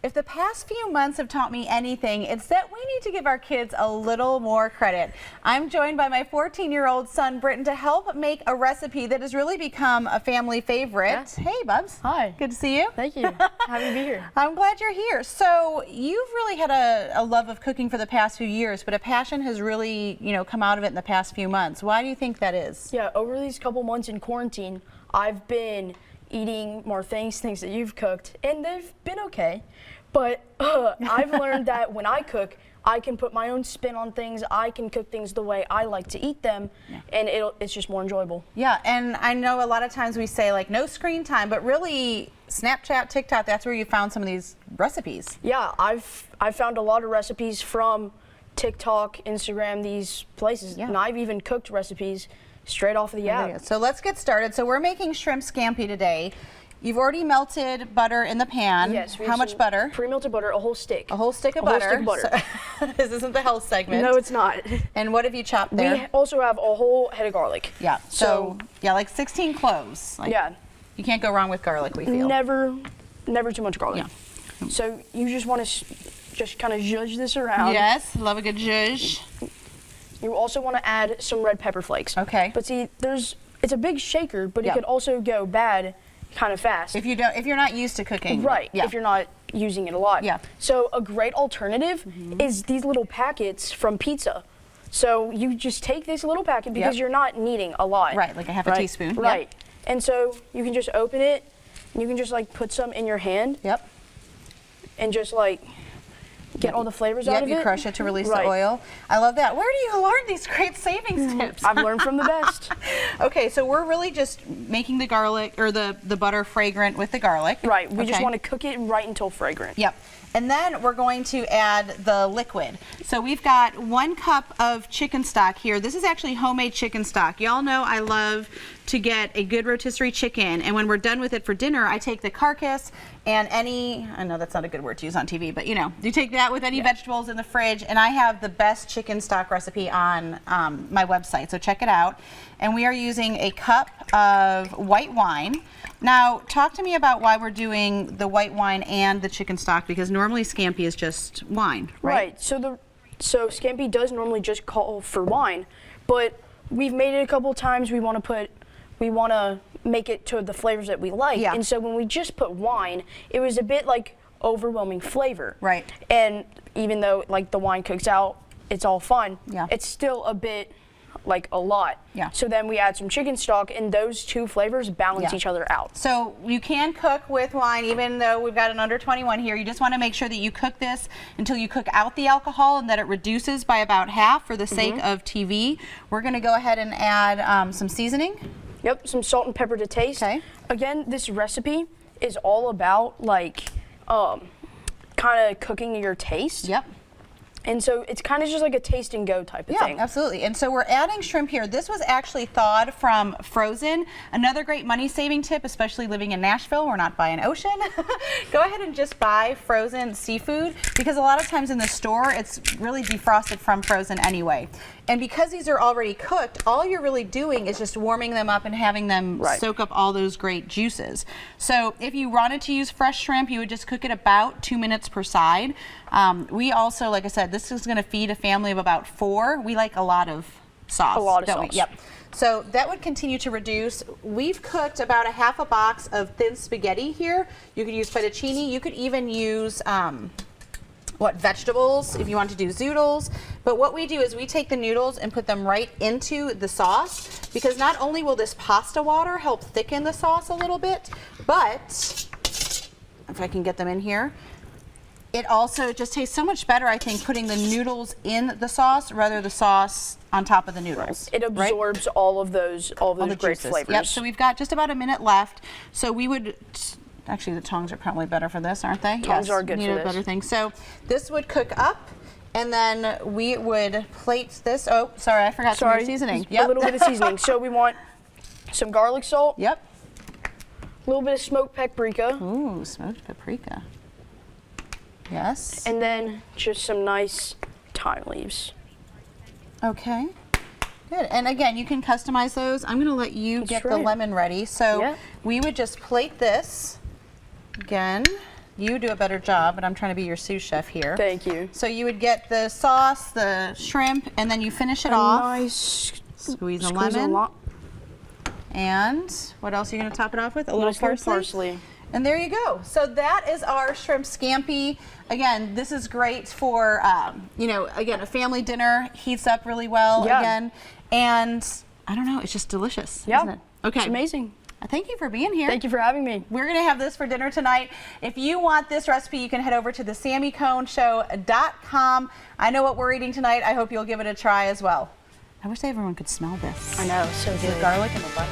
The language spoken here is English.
if the past few months have taught me anything, it's that we need to give our kids a little more credit. I'm joined by my 14-year-old son, Britton, to help make a recipe that has really become a family favorite. Yeah. Hey, Bubs. Hi. Good to see you. Thank you. Happy to be here. I'm glad you're here. So you've really had a love of cooking for the past few years, but a passion has really, come out of it in the past few months. Why do you think that is? Yeah, over these couple months in quarantine, I've been eating more things that you've cooked, and they've been okay. But I've learned that when I cook, I can put my own spin on things. I can cook things the way I like to eat them, and it's just more enjoyable. Yeah, and I know a lot of times we say like no screen time, but really Snapchat, TikTok, that's where you found some of these recipes. Yeah, I've found a lot of recipes from TikTok, Instagram, these places, and I've even cooked recipes straight off of the app. So let's get started. So we're making shrimp scampi today. You've already melted butter in the pan. Yes. How much butter? Pre-melted butter, a whole stick. A whole stick of butter. Whole stick of butter. So this isn't the health segment. No, it's not. And what have you chopped there? We also have a whole head of garlic. Yeah. So yeah, like 16 cloves. Like, yeah. You can't go wrong with garlic, we feel. Never too much garlic. Yeah. So you just want to just kind of zhuzh this around. Yes, love a good zhuzh. You also want to add some red pepper flakes. Okay. But see, it's a big shaker, but it could also go bad kind of fast. If you're not used to cooking. Right. Yeah. If you're not using it a lot. Yeah. So a great alternative is these little packets from pizza. So you just take this little packet because you're not needing a lot. Right, like a half a teaspoon. Right. Yep. And so you can just open it, and you can just like put some in your hand. Yep. And just like get all the flavors out of it. You crush it to release the oil. I love that. Where do you learn these great savings tips? I've learned from the best. Okay, so we're really just making the garlic or the butter fragrant with the garlic. Right. We just want to cook it right until fragrant. Yep. And then we're going to add the liquid. So we've got 1 cup of chicken stock here. This is actually homemade chicken stock. Y'all know I love to get a good rotisserie chicken, and when we're done with it for dinner, I take the carcass and I know that's not a good word to use on TV, but you take that with any vegetables in the fridge, and I have the best chicken stock recipe on my website, so check it out. And we are using a cup of white wine. Now, talk to me about why we're doing the white wine and the chicken stock, because normally scampi is just wine, right? So scampi does normally just call for wine, but we've made it a couple times. We want to make it to the flavors that we like. Yeah. And so when we just put wine, it was a bit like overwhelming flavor. Right. And even though like the wine cooks out, it's all fun. Yeah. It's still a bit like a lot. Yeah. So then we add some chicken stock, and those two flavors balance each other out. So you can cook with wine, even though we've got an under 21 here. You just want to make sure that you cook this until you cook out the alcohol and that it reduces by about half for the sake of TV. We're going to go ahead and add some seasoning. Yep, some salt and pepper to taste. Okay. Again, this recipe is all about like kind of cooking your taste. Yep. And so it's kind of just like a taste and go type of thing. Yeah, absolutely. And so we're adding shrimp here. This was actually thawed from frozen. Another great money saving tip, especially living in Nashville, we're not by an ocean. Go ahead and just buy frozen seafood, because a lot of times in the store it's really defrosted from frozen anyway. And because these are already cooked, all you're really doing is just warming them up and having them soak up all those great juices. So if you wanted to use fresh shrimp, you would just cook it about 2 minutes per side. We also, like I said, this is going to feed a family of about 4. We like a lot of sauce. A lot of sauce. Yep. So that would continue to reduce. We've cooked about a half a box of thin spaghetti here. You could use fettuccine. You could even use vegetables if you want to do zoodles. But what we do is we take the noodles and put them right into the sauce, because not only will this pasta water help thicken the sauce a little bit, but if I can get them in here, it also just tastes so much better, I think, putting the noodles in the sauce rather than the sauce on top of the noodles. It absorbs all of those great juices. flavors. Yep. So we've got just about a minute left. So we would actually, the tongs are probably better for this, aren't they? Tongs are good for this. Better thing. So this would cook up, and then we would plate this. Oh, sorry, I forgot some of the seasoning. A little bit of seasoning. So we want some garlic salt. Yep. A little bit of smoked paprika. Ooh, smoked paprika. Yes. And then just some nice thyme leaves. Okay. Good. And again, you can customize those. I'm going to let you get the lemon ready. So we would just plate this again. You do a better job, but I'm trying to be your sous chef here. Thank you. So you would get the sauce, the shrimp, and then you finish it off. Nice Squeeze a squeeze lemon. And what else are you going to top it off with? A little Nice little parsley? parsley. And there you go. So that is our shrimp scampi. Again, this is great for, you know, again, a family dinner. Heats up really well Yeah. again. And I don't know, it's just delicious, Yeah. isn't it? Okay. It's amazing. Thank you for being here. Thank you for having me. We're going to have this for dinner tonight. If you want this recipe, you can head over to the SamiConeShow.com. I know what we're eating tonight. I hope you'll give it a try as well. I wish everyone could smell this. I know, so The good. garlic and the butter.